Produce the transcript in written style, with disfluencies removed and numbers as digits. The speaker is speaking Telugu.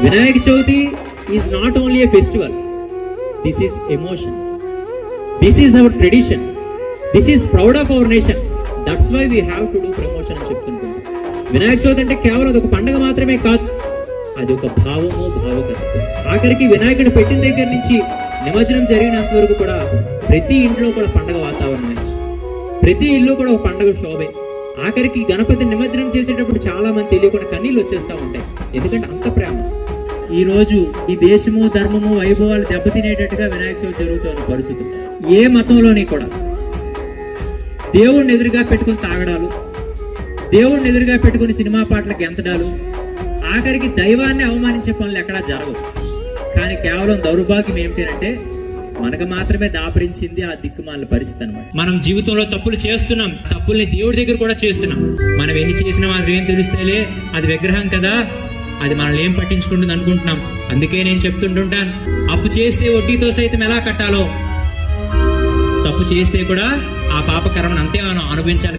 Vinayaka Chavithi is not only a festival, this is emotion, this is our tradition, this is proud of our nation, that's why we have to do promotion అని చెప్తుంటాం. వినాయక చవితి అంటే కేవలం అది ఒక పండుగ మాత్రమే కాదు, అది ఒక భావము, భావకత. ఆఖరికి వినాయకుడు పెట్టిన దగ్గర నుంచి నిమజ్జనం జరిగినంత వరకు కూడా ప్రతి ఇంట్లో కూడా పండగ వాతావరణమే, ప్రతి ఇల్లు కూడా ఒక పండగ శోభే. ఆఖరికి గణపతి నిమజ్జనం చేసేటప్పుడు చాలా మంది తెలియకుండా కన్నీళ్ళు వచ్చేస్తూ ఉంటాయి, ఎందుకంటే అంత ప్రేమ. ఈ రోజు ఈ దేశము, ధర్మము, వైభవాలు దెబ్బతినేటట్టుగా వినాయక చవితి జరుగుతున్న పరిస్థితి. ఏ మతంలోని కూడా దేవుణ్ణి ఎదురుగా పెట్టుకుని తాగడాలు, దేవుణ్ణి ఎదురుగా పెట్టుకుని సినిమా పాటలకు ఎంతడాలు, ఆఖరికి దైవాన్ని అవమానించే పనులు ఎక్కడా జరగవు. కానీ కేవలం దౌర్భాగ్యం ఏమిటంటే మనకు మాత్రమే దాపరించింది ఆ దిక్కుమాల పరిస్థితి అనమాట. మనం జీవితంలో తప్పులు చేస్తున్నాం, తప్పుల్ని దేవుడి దగ్గర కూడా చేస్తున్నాం. మనం ఎన్ని చేసినా మాత్రం ఏం తెలుస్తేలే, అది విగ్రహం కదా, అది మనల్ని ఏం పట్టించుకుంటుంది అనుకుంటున్నాం. అందుకే నేను చెప్తుంటుంటాను, అప్పు చేస్తే వడ్డీతో సైతం ఎలా కట్టాలో, తప్పు చేస్తే కూడా ఆ పాపకర్మను అంతే మనం అనుభవించాలి.